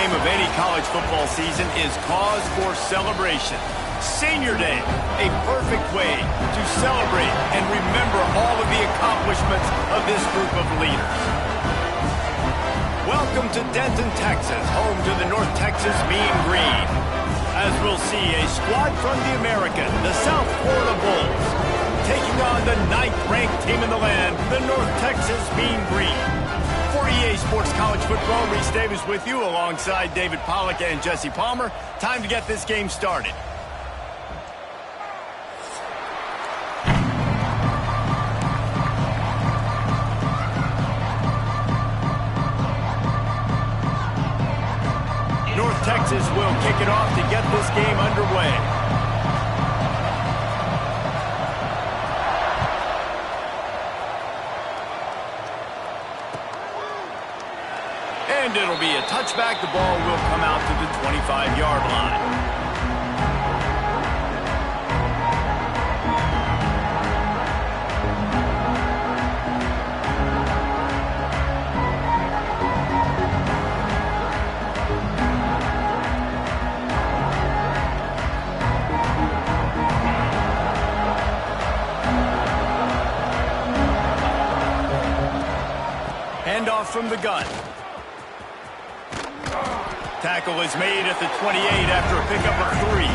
game of any college football season is cause for celebration. Senior Day, a perfect way to celebrate and remember all of the accomplishments of this group of leaders. Welcome to Denton, Texas, home to the North Texas Mean Green. As we'll see, a squad from the American, the South Florida Bulls, taking on the 9th-ranked team in the land, the North Texas Mean Green. For EA Sports College Football, Reese Davis with you alongside David Pollack and Jesse Palmer. Time to get this game started. North Texas will kick it off to get this game underway. And it'll be a touchback. The ball will come out to the 25-yard line. Handoff from the gun. Tackle is made at the 28 after a pickup of 3.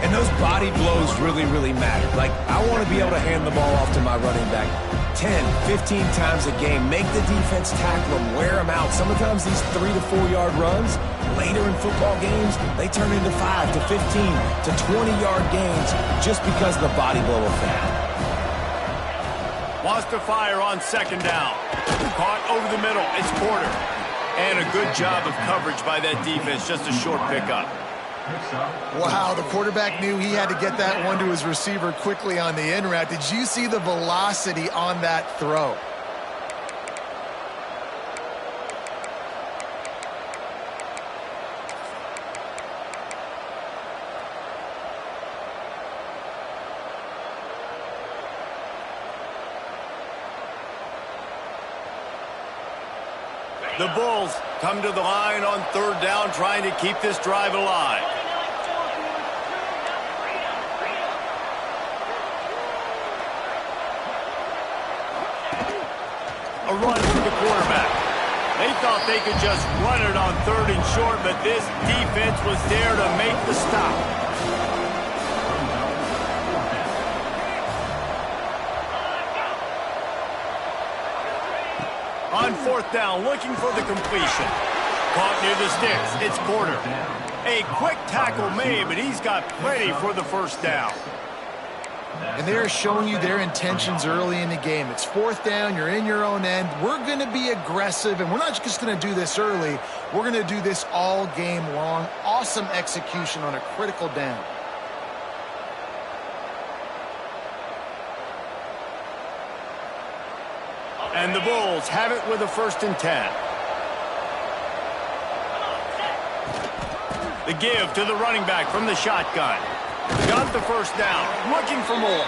And those body blows really matter. Like, I want to be able to hand the ball off to my running back 10, 15 times a game. Make the defense tackle them, wear them out. Sometimes these 3 to 4 yard runs, later in football games, they turn into 5 to 15 to 20-yard gains just because of the body blow effect. Wants to fire on 2nd down. Caught over the middle. It's Porter. And a good job of coverage by that defense. Just a short pickup. Wow, the quarterback knew he had to get that one to his receiver quickly on the in route. Did you see the velocity on that throw? The Bulls come to the line on 3rd down, trying to keep this drive alive. A run to the quarterback. They thought they could just run it on 3rd and short, but this defense was there to make the stop. On 4th down, looking for the completion. Caught near the sticks. It's Porter. A quick tackle made, but he's got plenty for the 1st down. And they're showing you their intentions early in the game. It's 4th down. You're in your own end. We're going to be aggressive, and we're not just going to do this early. We're going to do this all game long. Awesome execution on a critical down. And the Bulls have it with a 1st and 10. The give to the running back from the shotgun. Got the 1st down. Looking for more.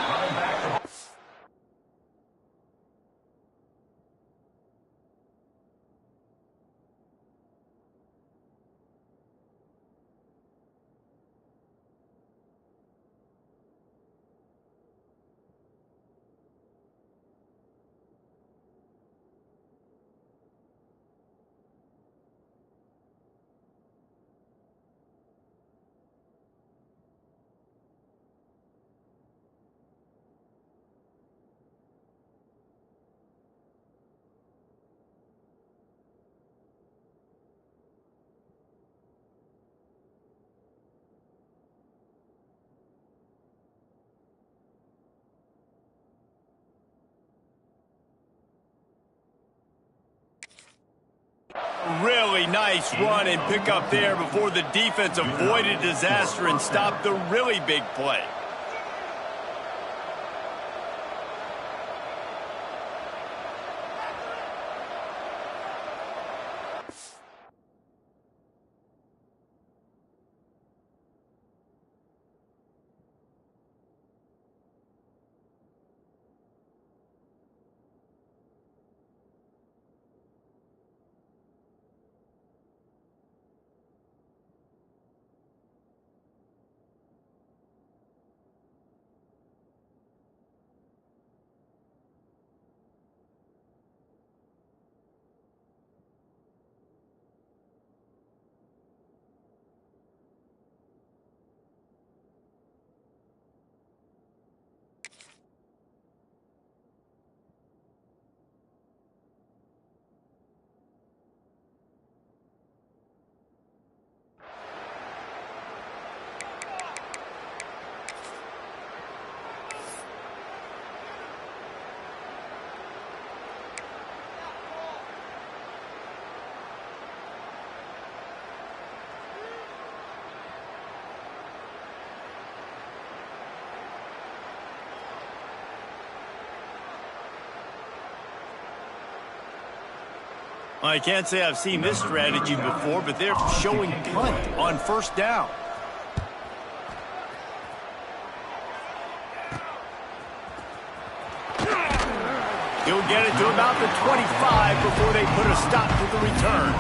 Really nice run and pick up there before the defense avoided disaster and stopped the really big play. I can't say I've seen this strategy before, but they're showing punt on first down. He'll get it to about the 25 before they put a stop to the return.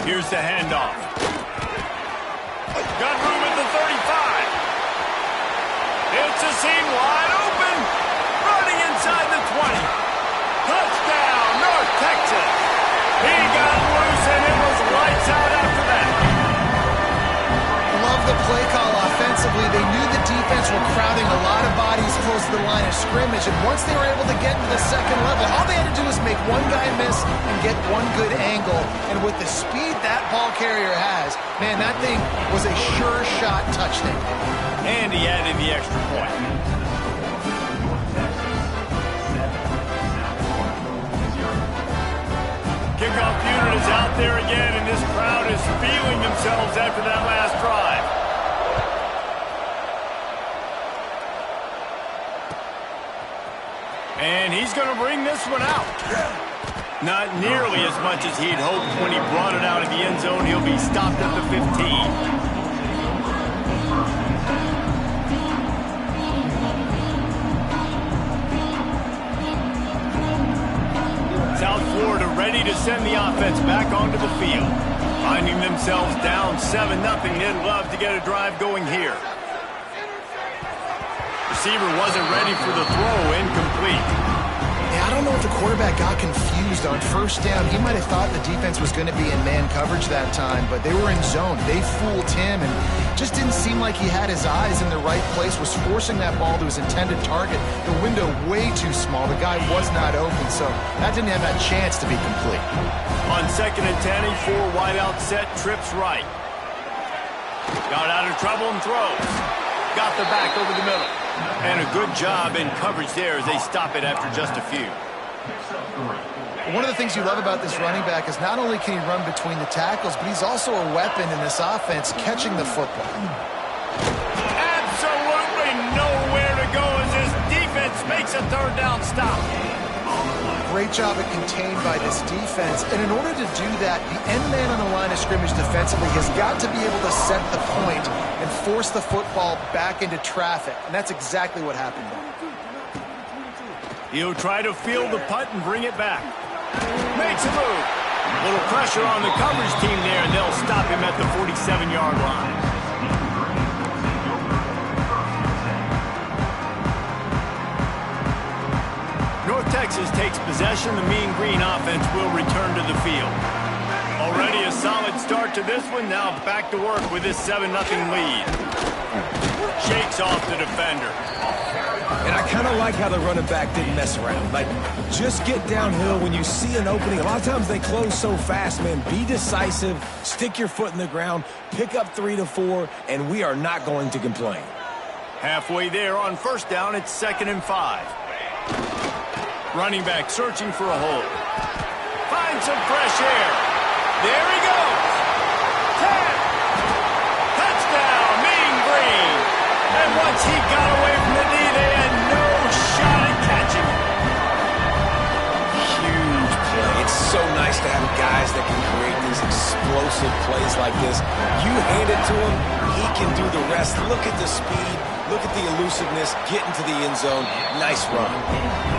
Here's the handoff. Got room at the 35. It's a seam wide open. Running inside the 20. Touchdown, North Texas. He got loose, and it was lights out after that. Love the play call offensively. They knew the defense were crowding a lot of bodies close to the line of scrimmage, and once they were able to get to the second level, all they had to do was make one guy miss and get one good angle. And with the speed that ball carrier has, man, that thing was a sure shot touchdown. And he added the extra point. Kickoff unit is out there again, and this crowd is feeling themselves after that last drive. And he's going to bring this one out. Not nearly as much as he'd hoped when he brought it out of the end zone. He'll be stopped at the 15. South Florida ready to send the offense back onto the field. Finding themselves down 7-0, they'd love to get a drive going here. Receiver wasn't ready for the throw, incomplete. Yeah, I don't know if the quarterback got confused on first down. He might have thought the defense was going to be in man coverage that time, but they were in zone. They fooled him, and just didn't seem like he had his eyes in the right place, was forcing that ball to his intended target. The window way too small. The guy was not open, so that didn't have that chance to be complete. On 2nd and 10, a 4-wide-out set, trips right. Got out of trouble and throws. Got the back over the middle. And a good job in coverage there as they stop it after just a few. One of the things you love about this running back is not only can he run between the tackles, but he's also a weapon in this offense catching the football. Absolutely nowhere to go as this defense makes a third down stop. Great job at contained by this defense. And in order to do that, the end man on the line of scrimmage defensively has got to be able to set the point and force the football back into traffic. And that's exactly what happened there. He'll try to field the punt and bring it back. Makes a move. A little pressure on the coverage team there, and they'll stop him at the 47-yard line. North Texas takes possession. The Mean Green offense will return to the field. Already a solid start to this one. Now back to work with this 7-0 lead. Shakes off the defender. And I kind of like how the running back didn't mess around. Like, just get downhill when you see an opening. A lot of times they close so fast, man. Be decisive, stick your foot in the ground, pick up 3 to 4, and we are not going to complain. Halfway there on first down, it's 2nd and 5. Running back searching for a hole. Finds some fresh air. There he goes. 10. Touchdown, Mean Green. And once he got away from the D, they had no shot at catching him. Huge play. It's so nice to have guys that can create these explosive plays like this. You hand it to him, he can do the rest. Look at the speed. Look at the elusiveness, get into the end zone. Nice run.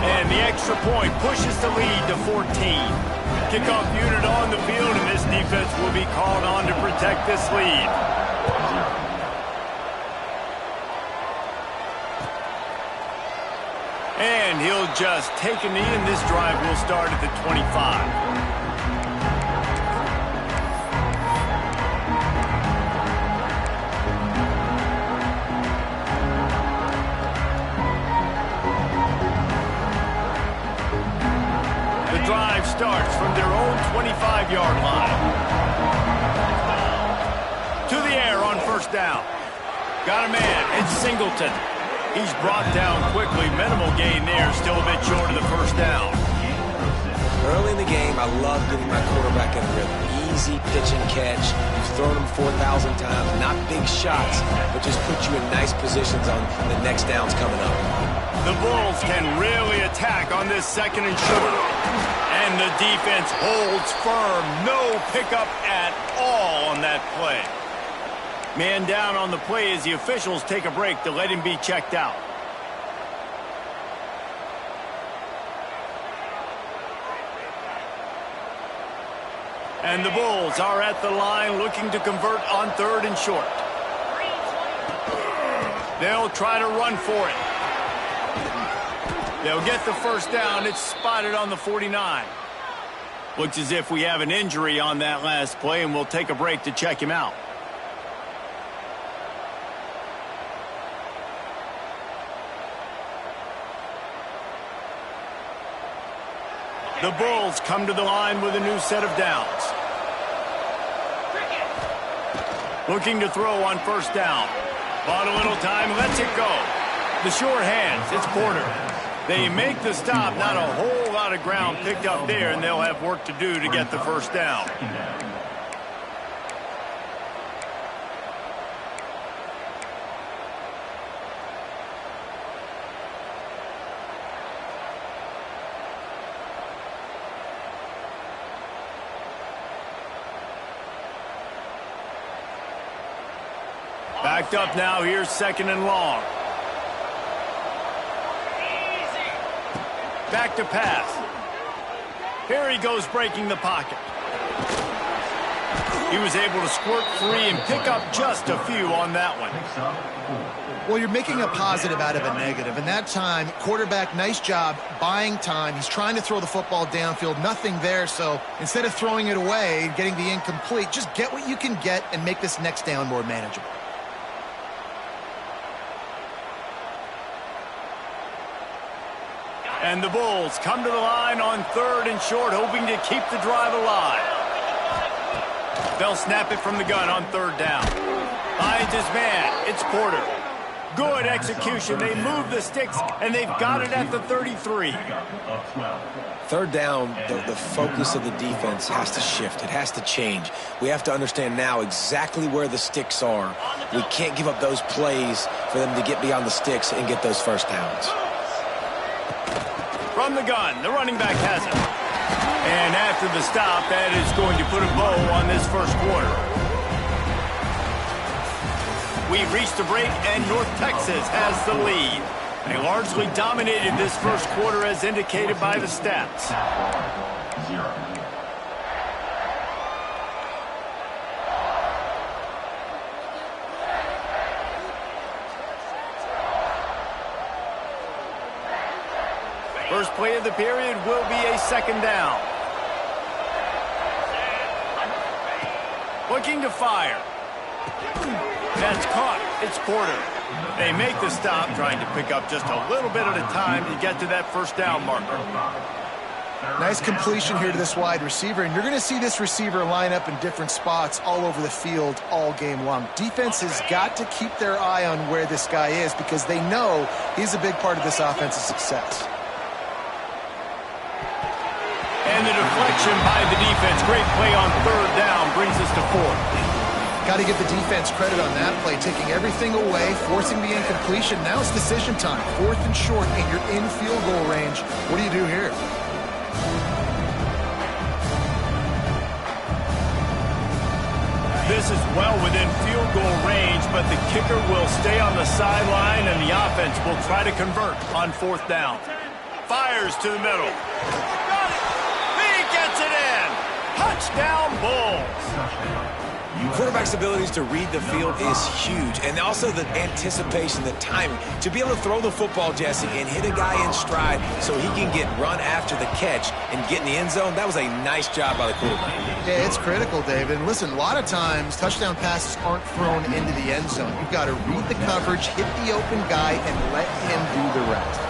And the extra point pushes the lead to 14. Kickoff unit on the field, and this defense will be called on to protect this lead. And he'll just take a knee, and this drive will start at the 25. Drive starts from their own 25-yard line. To the air on first down. Got a man. It's Singleton. He's brought down quickly. Minimal gain there. Still a bit short of the first down. Early in the game, I love getting my quarterback in a rhythm. Easy pitch and catch. You've thrown them 4,000 times. Not big shots, but just put you in nice positions on the next downs coming up. The Bulls can really attack on this second and short. And the defense holds firm. No pickup at all on that play. Man down on the play as the officials take a break to let him be checked out. And the Bulls are at the line looking to convert on third and short. They'll try to run for it. They'll get the first down. It's spotted on the 49. Looks as if we have an injury on that last play, and we'll take a break to check him out. The Bulls come to the line with a new set of downs. Looking to throw on first down. Bought a little time, lets it go. The short hands, it's Porter. They make the stop, not a whole lot of ground picked up there, and they'll have work to do to get the first down. Backed up now, here's second and long. Back to pass. Here he goes breaking the pocket. He was able to squirt free and pick up just a few on that one. Well, you're making a positive out of a negative. And that time, quarterback, nice job buying time. He's trying to throw the football downfield. Nothing there. So instead of throwing it away and getting the incomplete, just get what you can get and make this next down more manageable. And the Bulls come to the line on third and short, hoping to keep the drive alive. They'll snap it from the gun on third down. Finds his man. It's Porter. Good execution. They move the sticks, and they've got it at the 33. Third down, the focus of the defense has to shift. It has to change. We have to understand now exactly where the sticks are. We can't give up those plays for them to get beyond the sticks and get those first downs. From the gun, the running back has it. And after the stop, that is going to put a bow on this first quarter. We've reached a break, and North Texas has the lead. They largely dominated this first quarter as indicated by the stats. First play of the period will be a second down. Looking to fire. That's caught. It's Porter. They make the stop, trying to pick up just a little bit at a time to get to that first down marker. Nice completion here to this wide receiver, and you're going to see this receiver line up in different spots all over the field all game long. Defense has got to keep their eye on where this guy is because they know he's a big part of this offensive success. And the deflection by the defense. Great play on third down brings us to fourth. Got to give the defense credit on that play, taking everything away, forcing the incompletion. Now it's decision time. Fourth and short, and you're in field goal range. What do you do here? This is well within field goal range, but the kicker will stay on the sideline, and the offense will try to convert on fourth down. Fires to the middle. Gets it in. Touchdown, Bulls. Quarterback's abilities to read the field is huge, and also the anticipation, the timing. To be able to throw the football, Jesse, and hit a guy in stride so he can get run after the catch and get in the end zone, that was a nice job by the quarterback. Yeah, it's critical, David. And listen, a lot of times touchdown passes aren't thrown into the end zone. You've got to read the coverage, hit the open guy, and let him do the rest.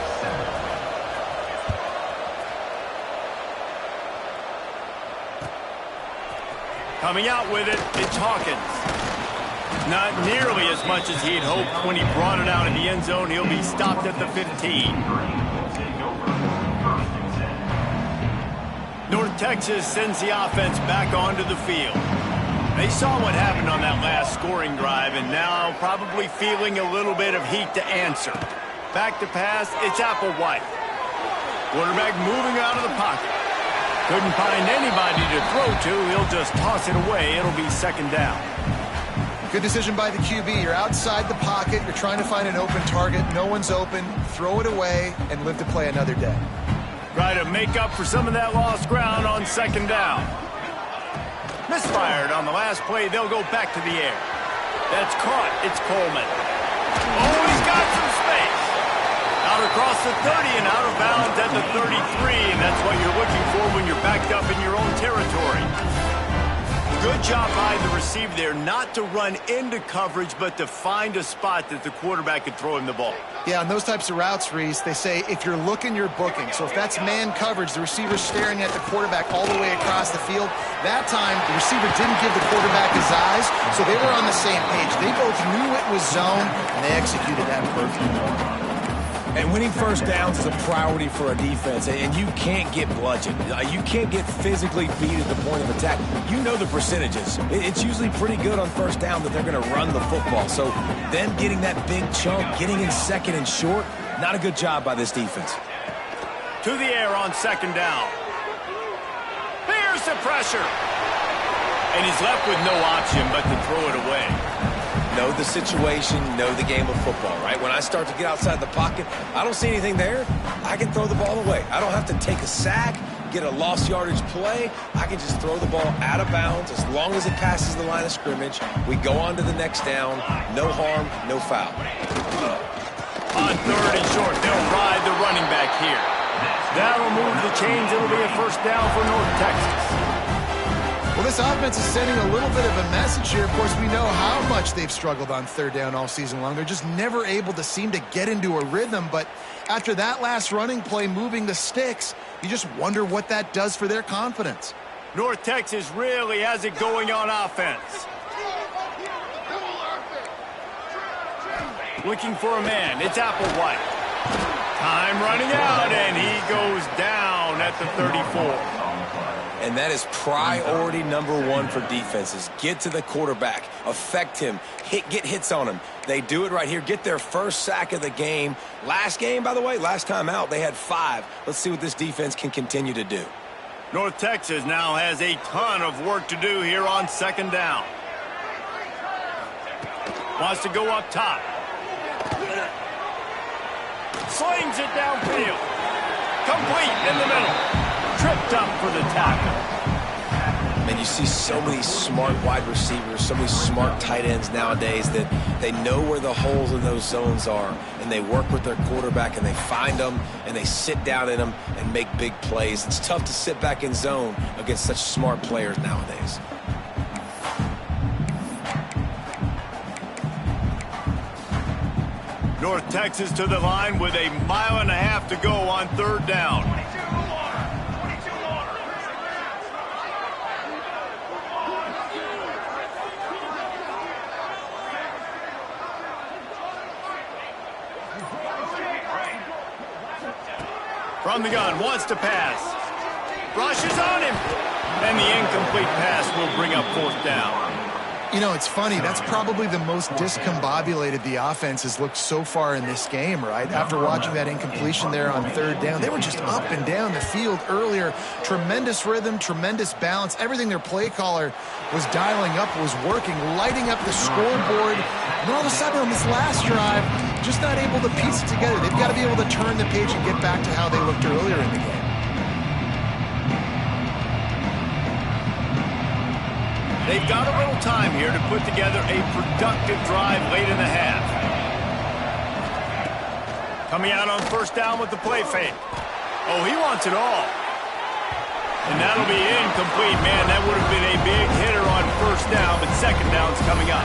Coming out with it, it's Hawkins. Not nearly as much as he'd hoped when he brought it out in the end zone. He'll be stopped at the 15. North Texas sends the offense back onto the field. They saw what happened on that last scoring drive and now probably feeling a little bit of heat to answer. Back to pass, it's Applewhite. Quarterback moving out of the pocket. Couldn't find anybody to throw to. He'll just toss it away. It'll be second down. Good decision by the QB. You're outside the pocket. You're trying to find an open target. No one's open. Throw it away and live to play another day. Try to make up for some of that lost ground on second down. Misfired on the last play. They'll go back to the air. That's caught. It's Coleman. Oh, he's got some space. Out across the 30 and out of bounds at the 33, and that's what you're looking for when you're backed up in your own territory. Good job by the receiver there not to run into coverage, but to find a spot that the quarterback could throw him the ball. Yeah, on those types of routes, Reese, they say if you're looking, you're booking. So if that's man coverage, the receiver's staring at the quarterback all the way across the field. That time, the receiver didn't give the quarterback his eyes, so they were on the same page. They both knew it was zone, and they executed that perfectly. And winning first downs is a priority for a defense, and you can't get bludgeoned. You can't get physically beat at the point of attack. You know the percentages. It's usually pretty good on first down that they're going to run the football. So them getting that big chunk, getting in second and short, not a good job by this defense. To the air on second down. There's the pressure. And he's left with no option but to throw it away. Know the situation, know the game of football, right? When I start to get outside the pocket, I don't see anything there, I can throw the ball away. I don't have to take a sack, get a lost yardage play. I can just throw the ball out of bounds as long as it passes the line of scrimmage. We go on to the next down. No harm, no foul. On third and short, they'll ride the running back here. That'll move the chains. It'll be a first down for North Texas. Well, this offense is sending a little bit of a message here. Of course, we know how much they've struggled on third down all season long. They're just never able to seem to get into a rhythm. But after that last running play, moving the sticks, you just wonder what that does for their confidence. North Texas really has it going on offense. Looking for a man. It's Applewhite. Time running out, and he goes down at the 34. And that is priority number one for defenses. Get to the quarterback, affect him, get hits on him. They do it right here, get their first sack of the game. Last game, by the way, last time out, they had 5. Let's see what this defense can continue to do. North Texas now has a ton of work to do here on second down. Wants to go up top. Slings it downfield. Complete in the middle. Tripped up for the tackle. Man, you see so many smart wide receivers, so many smart tight ends nowadays that they know where the holes in those zones are, and they work with their quarterback, and they find them, and they sit down in them and make big plays. It's tough to sit back in zone against such smart players nowadays. North Texas to the line with a mile and a half to go on third down. From the gun, wants to pass. Rushes on him. And the incomplete pass will bring up fourth down. You know, it's funny. That's probably the most discombobulated the offense has looked so far in this game, right? After watching that incompletion there on third down, they were just up and down the field earlier. Tremendous rhythm, tremendous balance. Everything their play caller was dialing up was working, lighting up the scoreboard. And all of a sudden on this last drive, just not able to piece it together. They've got to be able to turn the page and get back to how they looked earlier in the game. They've got a little time here to put together a productive drive late in the half. Coming out on first down with the play fake. Oh, he wants it all. And that'll be incomplete. Man, that would have been a big hitter on first down, but second down's coming up.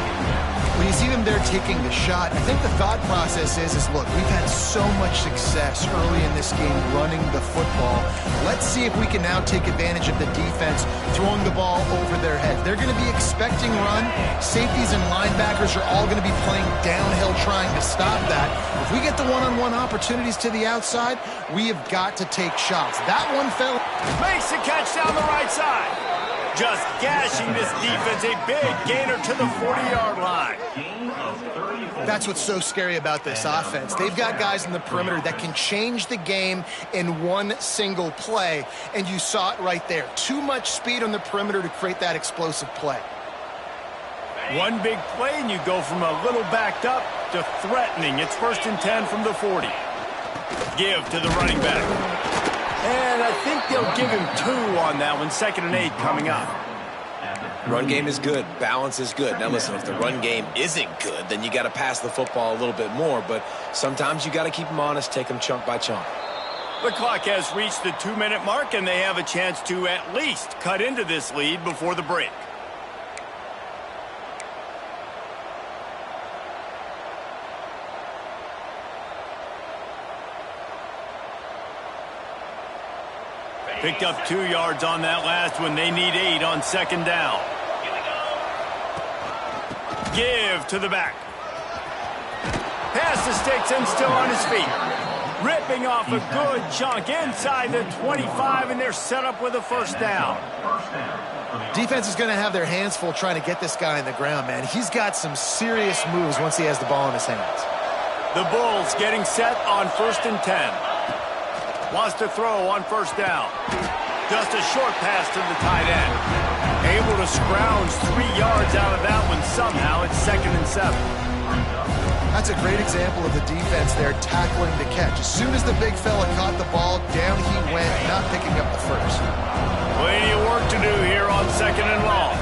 when you see them there taking the shot, I think the thought process is look, we've had so much success early in this game running the football. Let's see if we can now take advantage of the defense throwing the ball over their head. They're going to be expecting run. Safeties and linebackers are all going to be playing downhill trying to stop that. If we get the one-on-one opportunities to the outside, we have got to take shots. That one fell. Makes the catch down the right side. Just gashing this defense, a big gainer to the 40-yard line. That's what's so scary about this offense. They've got guys in the perimeter that can change the game in one single play, and you saw it right there. Too much speed on the perimeter to create that explosive play. One big play, and you go from a little backed up to threatening. It's 1st and 10 from the 40. Give to the running back. And I think they'll give him 2 on that one. 2nd and 8 coming up. Run game is good. Balance is good. Now, listen, if the run game isn't good, then you got to pass the football a little bit more. But sometimes you got to keep them honest, take them chunk by chunk. The clock has reached the 2-minute mark, and they have a chance to at least cut into this lead before the break. Picked up 2 yards on that last one. They need 8 on 2nd down. Give to the back. Pass the sticks and still on his feet. Ripping off a good chunk inside the 25, and they're set up with a 1st down. Defense is going to have their hands full trying to get this guy in the ground, man. He's got some serious moves once he has the ball in his hands. The Bulls getting set on 1st and 10. Wants to throw on 1st down. Just a short pass to the tight end. Able to scrounge 3 yards out of that one somehow. It's 2nd and 7. That's a great example of the defense there tackling the catch. As soon as the big fella caught the ball, down he went, not picking up the first. Plenty of work to do here on 2nd and long.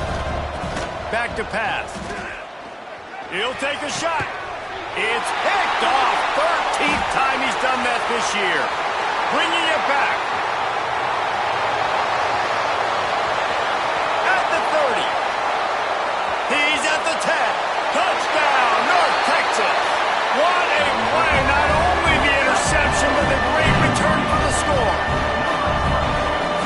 Back to pass. He'll take a shot. It's picked off. 13th time he's done that this year. Bringing it back. At the 30. He's at the 10. Touchdown, North Texas. What a play. Not only the interception, but the great return for the score.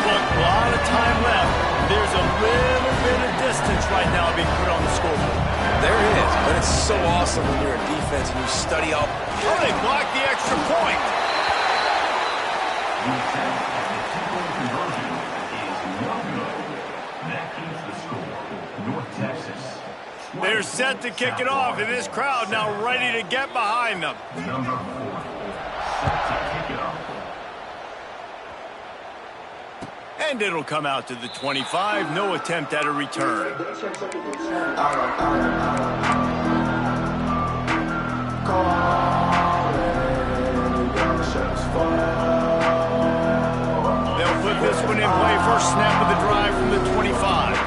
Look, a lot of time left. There's a little bit of distance right now being put on the scoreboard. There is, but it's so awesome when you're a defense and you study up. Oh, they blocked the extra point. They're set to kick it off, and this crowd now ready to get behind them. And it'll come out to the 25. No attempt at a return. They'll put this one in play. First snap of the drive from the 25.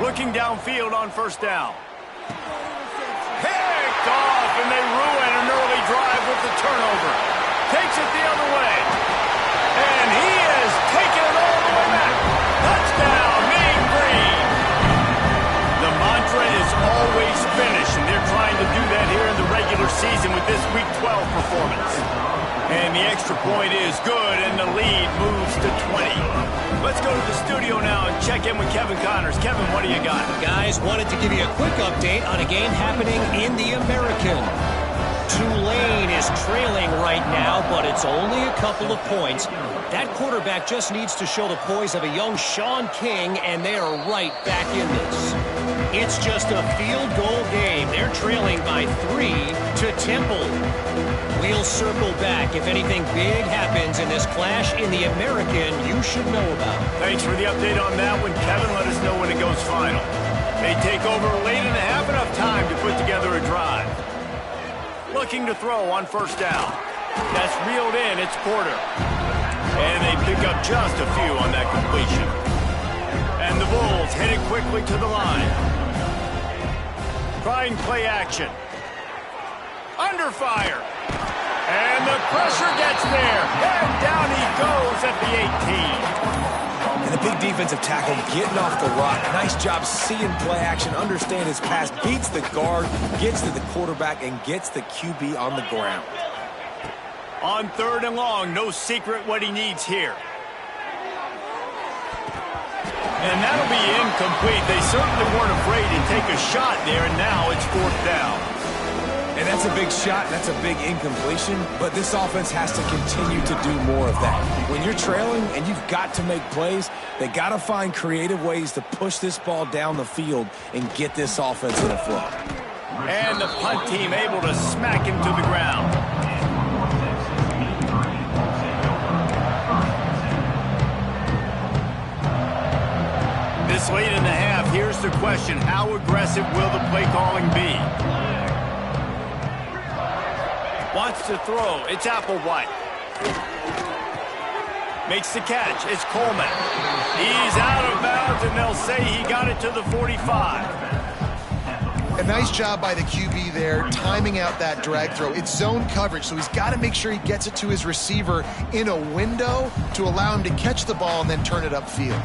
Looking downfield on 1st down. Picked off, and they ruin an early drive with the turnover. Takes it the other way. And he is taking it all the way back. Touchdown, Mean Green. The mantra is always finish, and they're trying to do that here in the regular season with this Week 12 performance. And the extra point is good, and the lead moves to 20. Let's go to the studio now and check in with Kevin Connors. Kevin, what do you got? Guys, wanted to give you a quick update on a game happening in the American. Tulane is trailing right now, but it's only a couple of points. That quarterback just needs to show the poise of a young Sean King, and they are right back in this. It's just a field goal game. They're trailing by 3 to Temple. We'll circle back if anything big happens in this clash in the American you should know about. Thanks for the update on that one, Kevin. Let us know when it goes final. They take over late and have enough time to put together a drive. Looking to throw on 1st down. That's reeled in. It's Porter. And they pick up just a few on that completion. And the Bulls headed quickly to the line. Trying play action. Under fire. And the pressure gets there. And down he goes at the 18. And the big defensive tackle getting off the rock. Nice job seeing play action, understand his pass, beats the guard, gets to the quarterback, and gets the QB on the ground. On 3rd and long, no secret what he needs here. And that'll be incomplete. They certainly weren't afraid to take a shot there, and now it's 4th down. And that's a big shot, and that's a big incompletion, but this offense has to continue to do more of that. When you're trailing and you've got to make plays, they got to find creative ways to push this ball down the field and get this offense in a flow. And the punt team able to smack him to the ground. This late in the half, here's the question. How aggressive will the play calling be? Wants to throw. It's Applewhite. Makes the catch. It's Coleman. He's out of bounds, and they'll say he got it to the 45. A nice job by the QB there, timing out that drag throw. It's zone coverage, so he's got to make sure he gets it to his receiver in a window to allow him to catch the ball and then turn it upfield.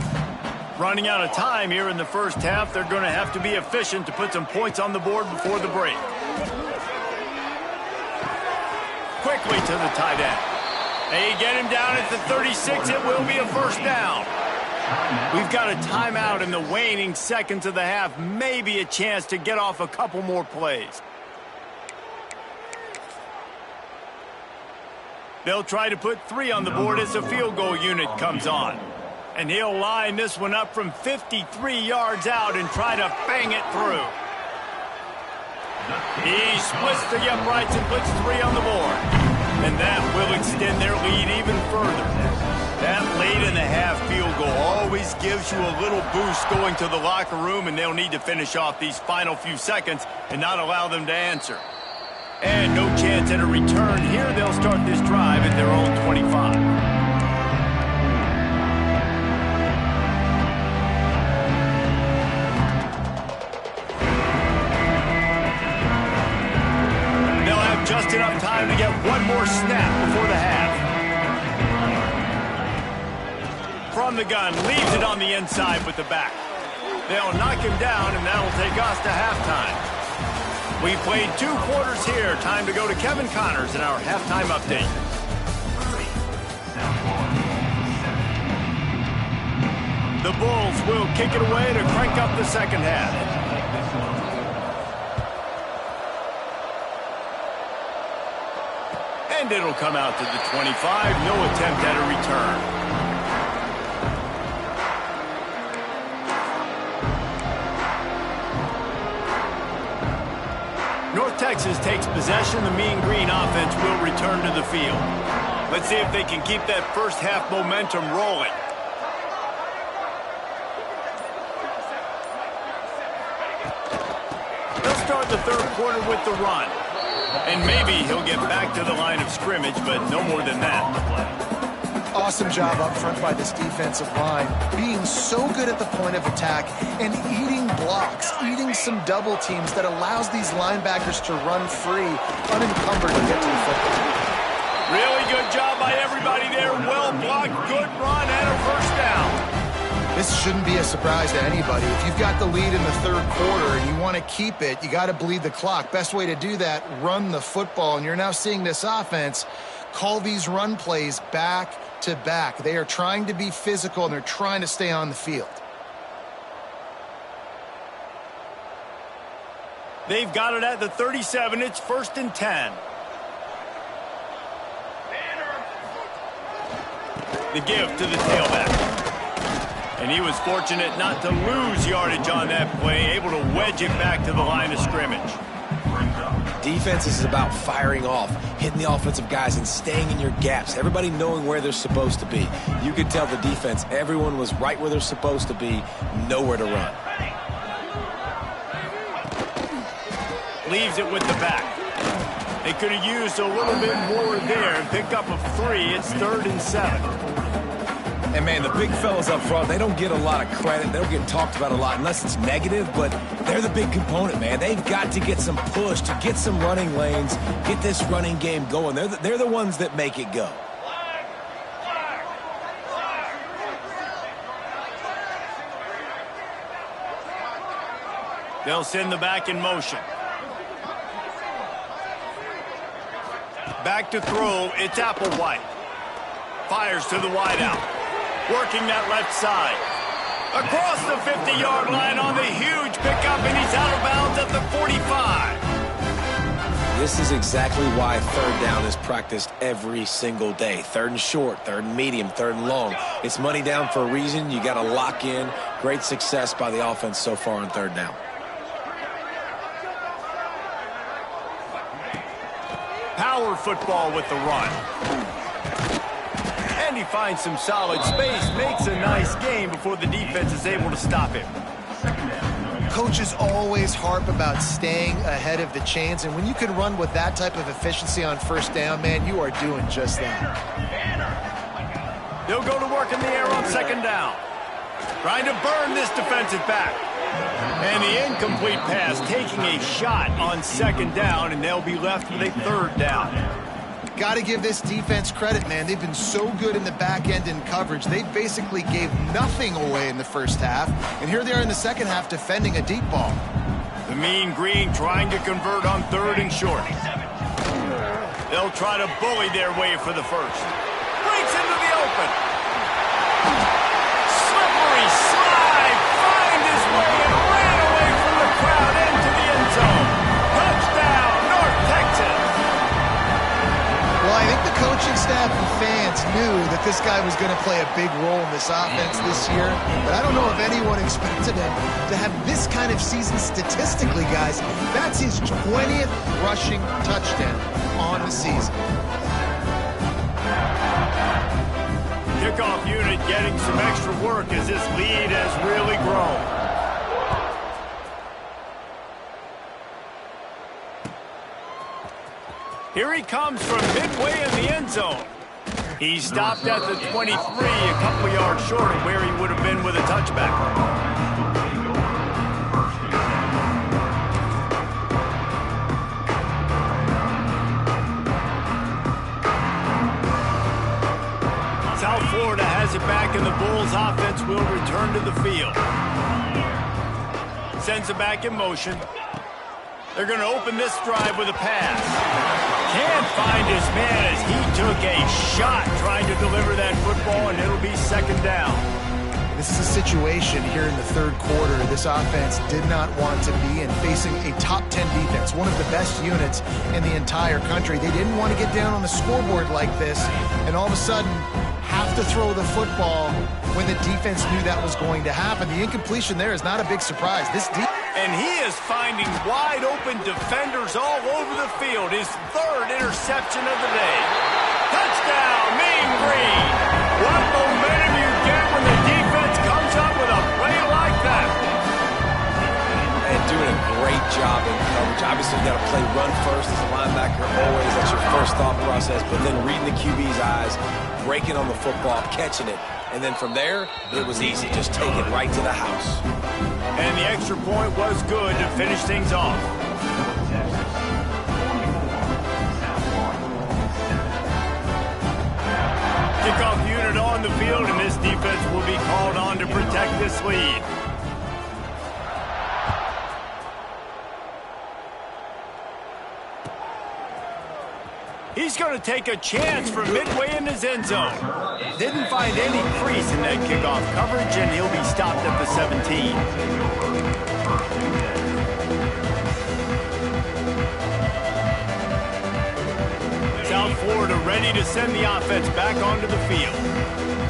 Running out of time here in the first half. They're going to have to be efficient to put some points on the board before the break. Quickly to the tight end. They get him down at the 36. It will be a 1st down. We've got a timeout in the waning seconds of the half. Maybe a chance to get off a couple more plays. They'll try to put 3 on the board as the field goal unit comes on. And he'll line this one up from 53 yards out and try to bang it through. He splits the uprights and puts 3 on the board. And that will extend their lead even further. That late in the half field goal always gives you a little boost going to the locker room, and they'll need to finish off these final few seconds and not allow them to answer. And no chance at a return here. They'll start this drive at their own 25. Just enough time to get one more snap before the half. From the gun, leaves it on the inside with the back. They'll knock him down, and that'll take us to halftime. We played 2 quarters here. Time to go to Kevin Connors in our halftime update. The Bulls will kick it away to crank up the second half. And it'll come out to the 25. No attempt at a return. North Texas takes possession. The Mean Green offense will return to the field. Let's see if they can keep that first half momentum rolling. They'll start the 3rd quarter with the run. And maybe he'll get back to the line of scrimmage, but no more than that. Awesome job up front by this defensive line, being so good at the point of attack and eating blocks, eating some double teams that allows these linebackers to run free, unencumbered to get to the football. Really good job by everybody there. Well blocked, good run, and a 1st down. This shouldn't be a surprise to anybody. If you've got the lead in the 3rd quarter and you want to keep it, you got to bleed the clock. Best way to do that, run the football. And you're now seeing this offense call these run plays back to back. They are trying to be physical, and they're trying to stay on the field. They've got it at the 37. It's 1st and 10. The give to the tailback. And he was fortunate not to lose yardage on that play, able to wedge it back to the line of scrimmage. Defense is about firing off, hitting the offensive guys and staying in your gaps, everybody knowing where they're supposed to be. You could tell the defense, everyone was right where they're supposed to be, nowhere to run. Leaves it with the back. They could have used a little bit more there and pick up a 3. It's 3rd and 7. And, man, the big fellas up front, they don't get a lot of credit. They don't get talked about a lot unless it's negative, but they're the big component, man. They've got to get some push, to get some running lanes, get this running game going. They're the ones that make it go. They'll send the back in motion. Back to throw, it's Applewhite. Fires to the wideout. Working that left side. Across the 50-yard line on the huge pickup, and he's out of bounds at the 45. This is exactly why third down is practiced every single day. Third and short, third and medium, third and long. It's money down for a reason. You got to lock in. Great success by the offense so far on third down. Power football with the run. And he finds some solid space, makes a nice gain before the defense is able to stop him. Coaches always harp about staying ahead of the chains, and when you can run with that type of efficiency on first down, man, you are doing just that. They'll go to work in the air on second down. Trying to burn this defensive back. And the incomplete pass taking a shot on second down, and they'll be left with a third down. Got to give this defense credit, man. They've been so good in the back end in coverage. They basically gave nothing away in the first half, and here they are in the second half defending a deep ball. The Mean Green trying to convert on third and short. They'll try to bully their way for the first. Breaks into the open. Slippery slide, find his way and ran away from the crowd into the end zone. Touchdown, North Texas. Well, I think the coaching staff and fans knew that this guy was going to play a big role in this offense this year, but I don't know if anyone expected him to have this kind of season statistically, guys. That's his 20th rushing touchdown on the season. Kickoff unit getting some extra work as this lead has really grown. Here he comes from midway in the end zone. He stopped at the 23, a couple yards short of where he would have been with a touchback. South Florida has it back, and the Bulls offense will return to the field. Sends it back in motion. They're going to open this drive with a pass. Can't find his man as he took a shot trying to deliver that football, and it'll be second down. This is a situation here in the third quarter this offense did not want to be in, facing a top 10 defense, one of the best units in the entire country. They didn't want to get down on the scoreboard like this, and all of a sudden have to throw the football when the defense knew that was going to happen. The incompletion there is not a big surprise. And he is finding wide open defenders all over the field. His third interception of the day. Touchdown, Mean Green. What momentum you get when the defense comes up with a play like that. And doing a great job in coverage. Obviously, you got to play run first as a linebacker always. That's your first thought process. But then reading the QB's eyes, breaking on the football, catching it. And then from there, it was easy. Just take it right to the house. And the extra point was good to finish things off. Kickoff unit on the field, and this defense will be called on to protect this lead. He's going to take a chance from midway in his end zone. Didn't find any crease in that kickoff coverage, and he'll be stopped at the 17. South Florida ready to send the offense back onto the field.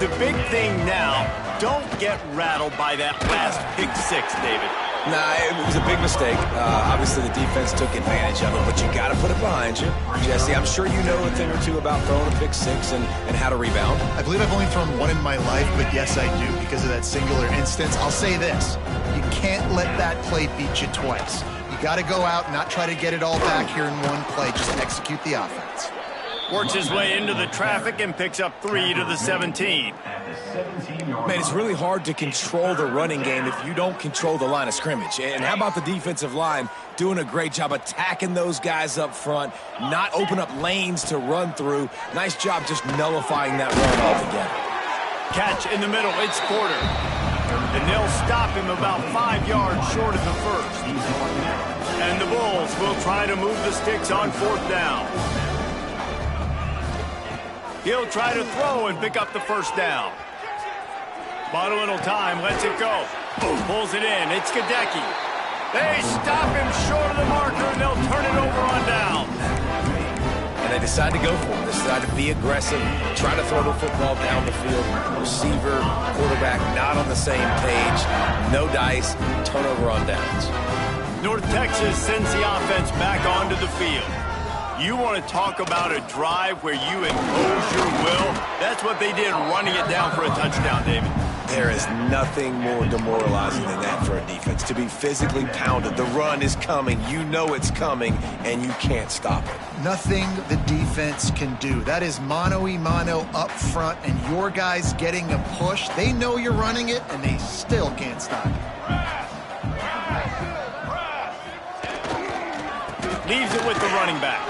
The big thing now, don't get rattled by that last pick six, David. Nah, it was a big mistake. Obviously, the defense took advantage of it, but you got to put it behind you. Jesse, I'm sure you know a thing or two about throwing a pick six and how to rebound. I believe I've only thrown one in my life, but yes, I do because of that singular instance. I'll say this. You can't let that play beat you twice. You got to go out and not try to get it all back here in one play. Just execute the offense. Works his way into the traffic and picks up 3 to the 17. Man, it's really hard to control the running game if you don't control the line of scrimmage. And how about the defensive line doing a great job attacking those guys up front, not open up lanes to run through. Nice job just nullifying that run altogether. Catch in the middle, it's Porter. And they'll stop him about 5 yards short of the first. And the Bulls will try to move the sticks on 4th down. He'll try to throw and pick up the first down. Bought a little time, lets it go. Pulls it in, it's Gadecki. They stop him short of the marker, and they'll turn it over on down. And they decide to go for it. They decide to be aggressive, try to throw the football down the field. Receiver, quarterback, not on the same page. No dice, turnover on downs. North Texas sends the offense back onto the field. You want to talk about a drive where you impose your will? That's what they did, running it down for a touchdown, David. There is nothing more demoralizing than that for a defense, to be physically pounded. The run is coming, you know it's coming, and you can't stop it. Nothing the defense can do. That is mano-a-mano up front, and your guys getting a push. They know you're running it, and they still can't stop it. Leaves it with the running back.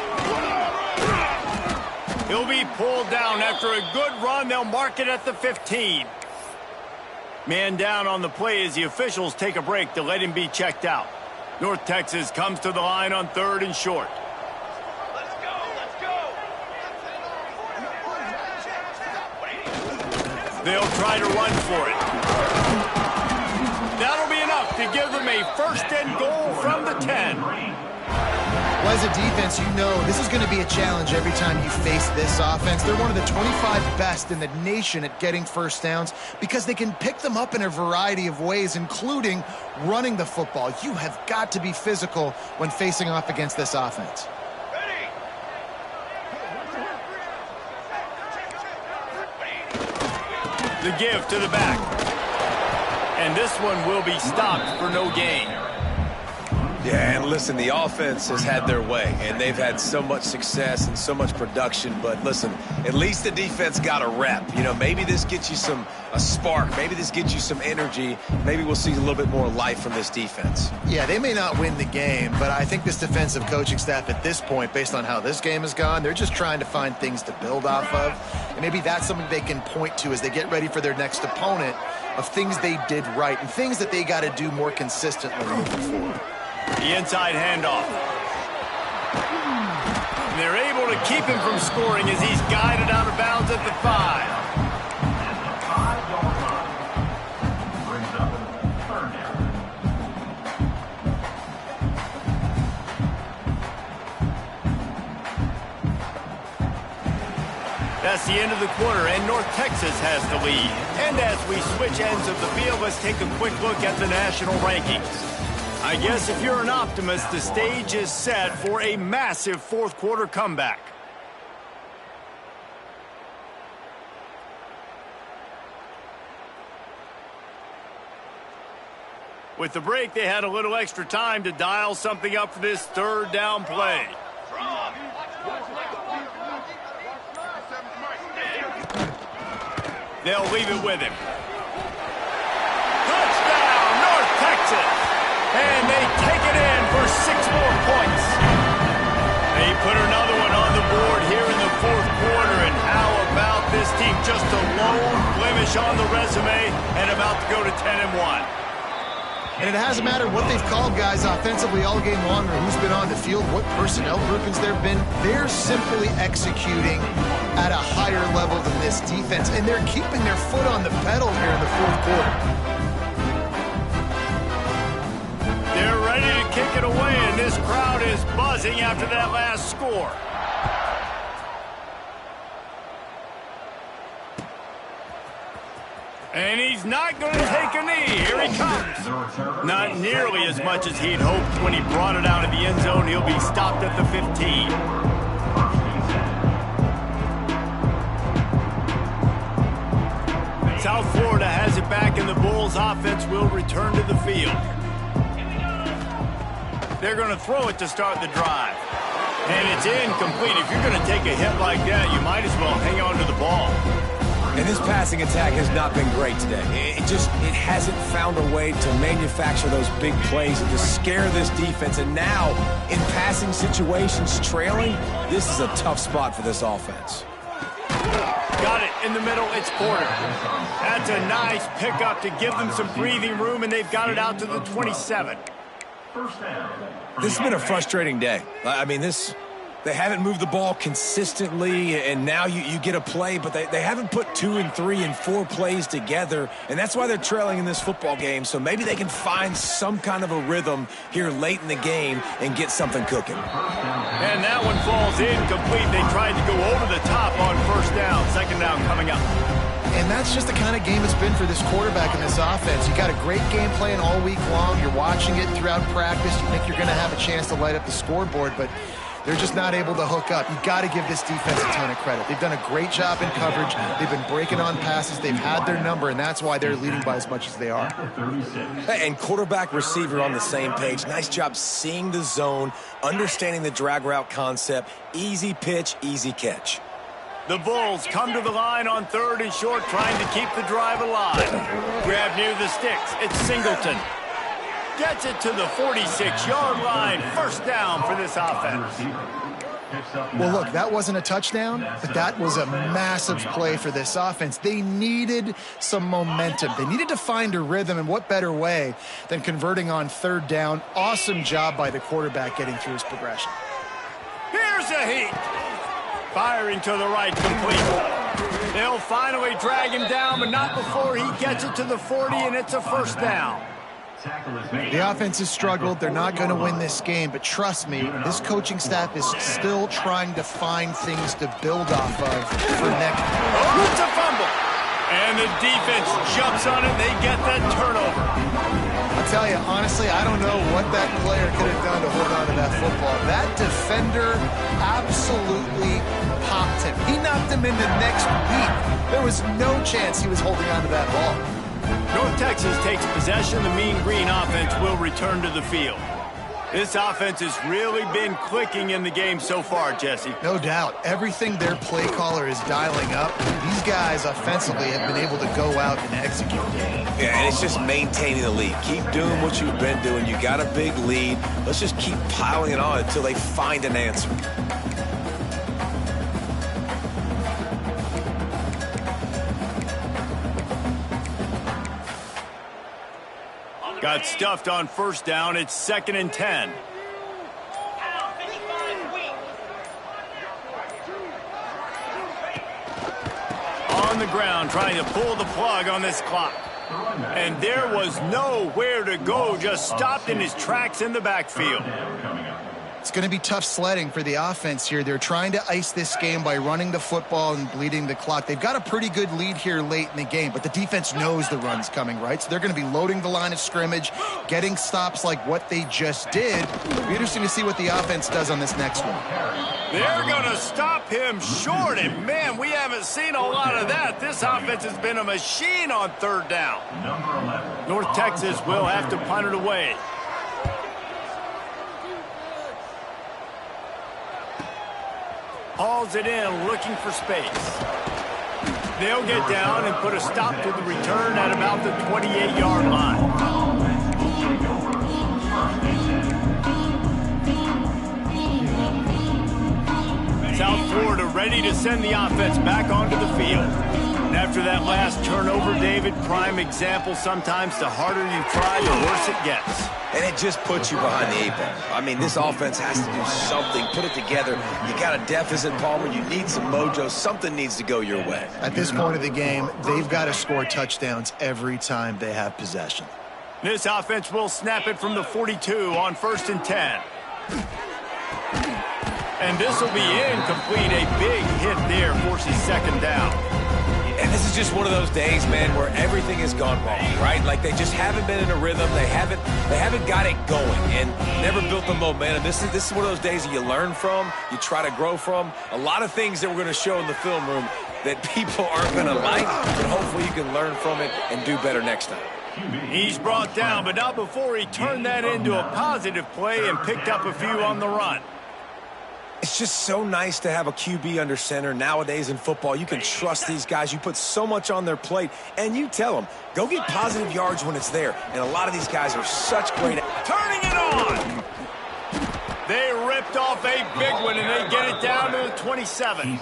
He'll be pulled down after a good run. They'll mark it at the 15. Man down on the play as the officials take a break to let him be checked out. North Texas comes to the line on 3rd and short. Let's go. They'll try to run for it. That'll be enough to give them a 1st and goal from the 10. Well, as a defense, you know this is going to be a challenge every time you face this offense. They're one of the 25 best in the nation at getting first downs because they can pick them up in a variety of ways, including running the football. You have got to be physical when facing off against this offense. The give to the back. And this one will be stopped for no gain. Yeah, and listen, the offense has had their way, and they've had so much success and so much production. But listen, at least the defense got a rep. You know, maybe this gets you a spark. Maybe this gets you some energy. Maybe we'll see a little bit more life from this defense. Yeah, they may not win the game, but I think this defensive coaching staff at this point, based on how this game has gone, they're just trying to find things to build off of. And maybe that's something they can point to as they get ready for their next opponent, of things they did right and things that they got to do more consistently moving forward. The inside handoff. And they're able to keep him from scoring as he's guided out of bounds at the 5. That's the end of the quarter, and North Texas has the lead. And as we switch ends of the field, let's take a quick look at the national rankings. I guess if you're an optimist, the stage is set for a massive 4th quarter comeback. With the break, they had a little extra time to dial something up for this 3rd down play. They'll leave it with him. Touchdown, North Texas! And they take it in for 6 more points. They put another one on the board here in the 4th quarter. And how about this team? Just a lone blemish on the resume and about to go to 10-1. And it hasn't mattered what they've called guys offensively all game long or who's been on the field, what personnel groupings there have been. They're simply executing at a higher level than this defense. And they're keeping their foot on the pedal here in the 4th quarter. They're ready to kick it away, and this crowd is buzzing after that last score. And he's not going to take a knee. Here he comes. Not nearly as much as he'd hoped when he brought it out of the end zone. He'll be stopped at the 15. South Florida has it back, and the Bulls offense will return to the field. They're going to throw it to start the drive. And it's incomplete. If you're going to take a hit like that, you might as well hang on to the ball. And this passing attack has not been great today. It hasn't found a way to manufacture those big plays and to scare this defense. And now, in passing situations, trailing, this is a tough spot for this offense. got it in the middle. It's Porter. That's a nice pickup to give them some breathing room, and they've got it out to the 27. This has been a frustrating day. I mean, they haven't moved the ball consistently, and now you get a play, but they haven't put 2 and 3 and 4 plays together, and that's why they're trailing in this football game. So maybe they can find some kind of a rhythm here late in the game and get something cooking. And that one falls incomplete. They tried to go over the top on first down. Second down coming up. And that's just the kind of game it's been for this quarterback and this offense. You got a great game plan all week long. You're watching it throughout practice. You think you're going to have a chance to light up the scoreboard, but they're just not able to hook up. You got to give this defense a ton of credit. They've done a great job in coverage. They've been breaking on passes. They've had their number, and that's why they're leading by as much as they are. And quarterback, receiver on the same page. Nice job seeing the zone, understanding the drag route concept. Easy pitch, easy catch. The Bulls come to the line on 3rd and short, trying to keep the drive alive. Grab near the sticks. It's Singleton. Gets it to the 46-yard line. First down for this offense. Well, look, that wasn't a touchdown, but that was a massive play for this offense. They needed some momentum. They needed to find a rhythm, and what better way than converting on 3rd down. Awesome job by the quarterback getting through his progression. Here's a heat. Firing to the right, complete. They'll finally drag him down, but not before he gets it to the 40, and it's a first down. The offense has struggled. They're not going to win this game, but trust me, this coaching staff is still trying to find things to build off of for next. Oh, it's a fumble. And the defense jumps on it. They get that turnover. I'll tell you, honestly, I don't know what that player could have done to hold on to that football. That defender absolutely popped him. He knocked him into next week. There was no chance he was holding on to that ball. North Texas takes possession. The Mean Green offense will return to the field. This offense has really been clicking in the game so far, Jesse. No doubt. Everything their play caller is dialing up, these guys offensively have been able to go out and execute. Yeah, and it's just maintaining the lead. Keep doing what you've been doing. You got a big lead. Let's just keep piling it on until they find an answer. Got stuffed on first down. It's 2nd and 10. On the ground, trying to pull the plug on this clock. And there was nowhere to go, just stopped in his tracks in the backfield. It's going to be tough sledding for the offense here. They're trying to ice this game by running the football and bleeding the clock. They've got a pretty good lead here late in the game, but the defense knows the run's coming, right? So they're going to be loading the line of scrimmage, getting stops like what they just did. It'll be interesting to see what the offense does on this next one. They're going to stop him short, and man, we haven't seen a lot of that. This offense has been a machine on 3rd down. North Texas will have to punt it away. Hauls it in, looking for space. They'll get down and put a stop to the return at about the 28-yard line. South Florida ready to send the offense back onto the field. And after that last turnover, David, prime example, sometimes the harder you try, the worse it gets. And it just puts you behind the 8 ball. I mean, this offense has to do something. Put it together. You got a deficit, Palmer. You need some mojo. Something needs to go your way. At this point of the game, they've got to score touchdowns every time they have possession. This offense will snap it from the 42 on 1st and 10. And this will be incomplete. A big hit there forces 2nd down. And this is just one of those days, man, where everything has gone wrong, right? Like they just haven't been in a rhythm. They haven't got it going and never built the momentum. This is one of those days that you learn from, you try to grow from. A lot of things that we're going to show in the film room that people aren't going to like, but hopefully you can learn from it and do better next time. He's brought down, but not before he turned that into a positive play and picked up a few on the run. It's just so nice to have a QB under center. Nowadays in football, you can trust these guys. You put so much on their plate, and you tell them, go get positive yards when it's there. And a lot of these guys are such great at turning it on. They ripped off a big one, and they get it down to the 27. You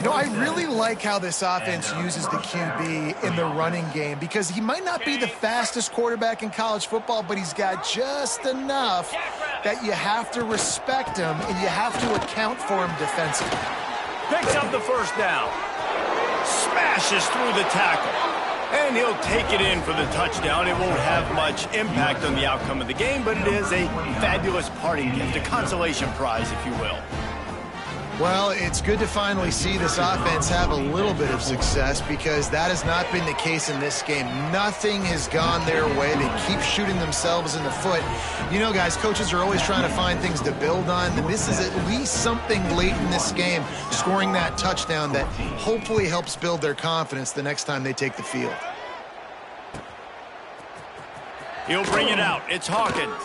know, I really like how this offense uses the QB in the running game because he might not be the fastest quarterback in college football, but he's got just enough that you have to respect him and you have to account for him defensively. Picks up the first down. Smashes through the tackle. And he'll take it in for the touchdown. It won't have much impact on the outcome of the game, but it is a fabulous parting gift, a consolation prize, if you will. Well, it's good to finally see this offense have a little bit of success because that has not been the case in this game. Nothing has gone their way. They keep shooting themselves in the foot. You know, guys, coaches are always trying to find things to build on, and this is at least something late in this game, scoring that touchdown that hopefully helps build their confidence the next time they take the field. He'll bring it out. It's Hawkins.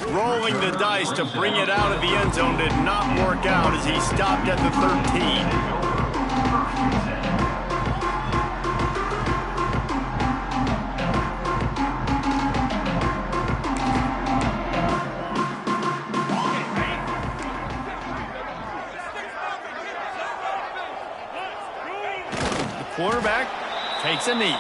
Rolling the dice to bring it out of the end zone did not work out as he stopped at the 13. The quarterback takes a knee.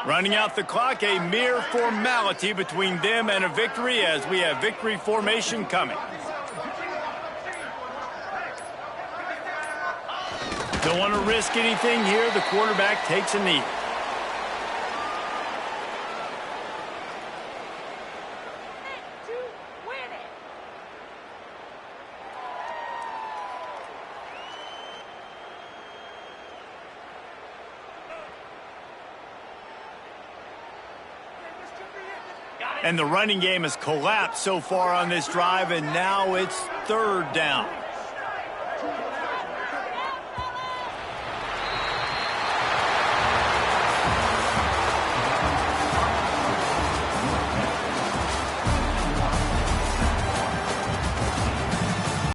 Running out the clock, a mere formality between them and a victory as we have victory formation coming. Don't want to risk anything here. The quarterback takes a knee. And the running game has collapsed so far on this drive, and now it's third down.